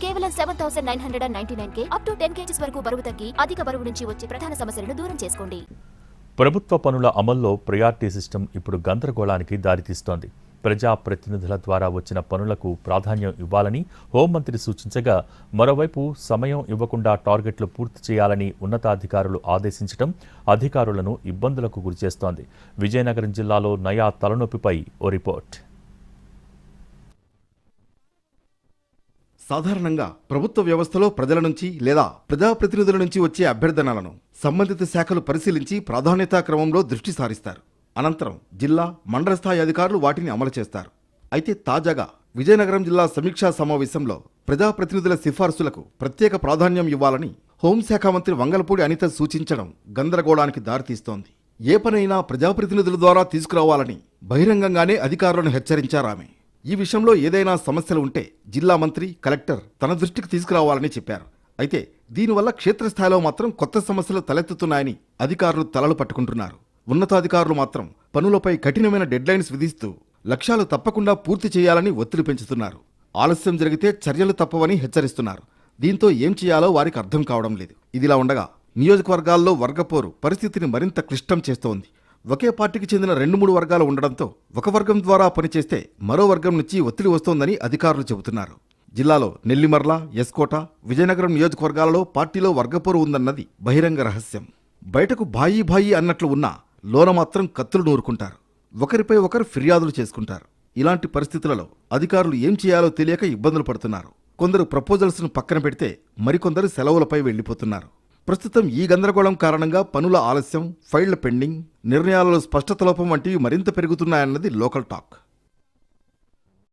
కేవలం 7,999K up to 10 kgs వరకు బరువు తగ్గి అధిక బరువు నుంచి వచ్చే ప్రధాన సమస్యలను దూరం చేసుకోండి. ప్రభుత్వ పనుల అమల్లో ప్రయారిటీ సిస్టమ్ ఇప్పుడు గందరగోళానికి దారితీస్తోంది. ప్రజాప్రతినిధుల ద్వారా వచ్చిన పనులకు ప్రాధాన్యం ఇవ్వాలని హోంమంత్రి సూచించగా, మరోవైపు సమయం ఇవ్వకుండా టార్గెట్లు పూర్తి చేయాలని ఉన్నతాధికారులు ఆదేశించడం అధికారులను ఇబ్బందులకు గురిచేస్తోంది. విజయనగరం జిల్లాలో నయా తలనొప్పిపై ఓ రిపోర్ట్. సాధారణంగా ప్రభుత్వ వ్యవస్థలో ప్రజల నుంచి లేదా ప్రజాప్రతినిధుల నుంచి వచ్చే అభ్యర్థనలను సంబంధిత శాఖలు పరిశీలించి ప్రాధాన్యతా క్రమంలో దృష్టి సారిస్తారు. అనంతరం జిల్లా, మండల స్థాయి అధికారులు వాటిని అమలు చేస్తారు. అయితే తాజాగా విజయనగరం జిల్లా సమీక్షా సమావేశంలో ప్రజాప్రతినిధుల సిఫార్సులకు ప్రత్యేక ప్రాధాన్యం ఇవ్వాలని హోంశాఖ మంత్రి వంగలపూడి అనిత సూచించడం గందరగోళానికి దారితీస్తోంది. ఏ పనైనా ప్రజాప్రతినిధుల ద్వారా తీసుకురావాలని బహిరంగంగానే అధికారులను హెచ్చరించారామె. ఈ విషయంలో ఏదైనా సమస్యలు ఉంటే జిల్లా మంత్రి, కలెక్టర్ తన దృష్టికి తీసుకురావాలని చెప్పారు. అయితే దీనివల్ల క్షేత్రస్థాయిలో మాత్రం కొత్త సమస్యలు తలెత్తుతున్నాయని అధికారులు తలలు పట్టుకుంటున్నారు. ఉన్నతాధికారులు మాత్రం పనులపై కఠినమైన డెడ్లైన్స్ విధిస్తూ లక్ష్యాలు తప్పకుండా పూర్తి చేయాలని ఒత్తిడి పెంచుతున్నారు. ఆలస్యం జరిగితే చర్యలు తప్పవని హెచ్చరిస్తున్నారు. దీంతో ఏం చేయాలో వారికి అర్థం కావడం లేదు. ఇదిలా ఉండగా నియోజకవర్గాల్లో వర్గపోరు పరిస్థితిని మరింత క్లిష్టం చేస్తోంది. ఒకే పార్టీకి చెందిన 2-3 వర్గాలు ఉండడంతో ఒక వర్గం ద్వారా పనిచేస్తే మరో వర్గం నుంచి ఒత్తిడి వస్తోందని అధికారులు చెబుతున్నారు. జిల్లాలో నెల్లిమర్ల, ఎస్కోట, విజయనగరం నియోజకవర్గాలలో పార్టీలో వర్గపోరు ఉందన్నది బహిరంగ రహస్యం. బయటకు భాయి భాయి అన్నట్లు ఉన్నా లోన మాత్రం కత్తులు నూరుకుంటారు. ఒకరిపై ఒకరు ఫిర్యాదులు చేసుకుంటారు. ఇలాంటి పరిస్థితులలో అధికారులు ఏం చేయాలో తెలియక ఇబ్బందులు పడుతున్నారు. కొందరు ప్రపోజల్స్ను పక్కన పెడితే మరికొందరు సెలవులపై వెళ్లిపోతున్నారు. ప్రస్తుతం ఈ గందరగోళం కారణంగా పనుల ఆలస్యం, ఫైళ్ల పెండింగ్, నిర్ణయాలలో స్పష్టత లోపం వంటివి మరింత పెరుగుతున్నాయన్నది లోకల్ టాక్.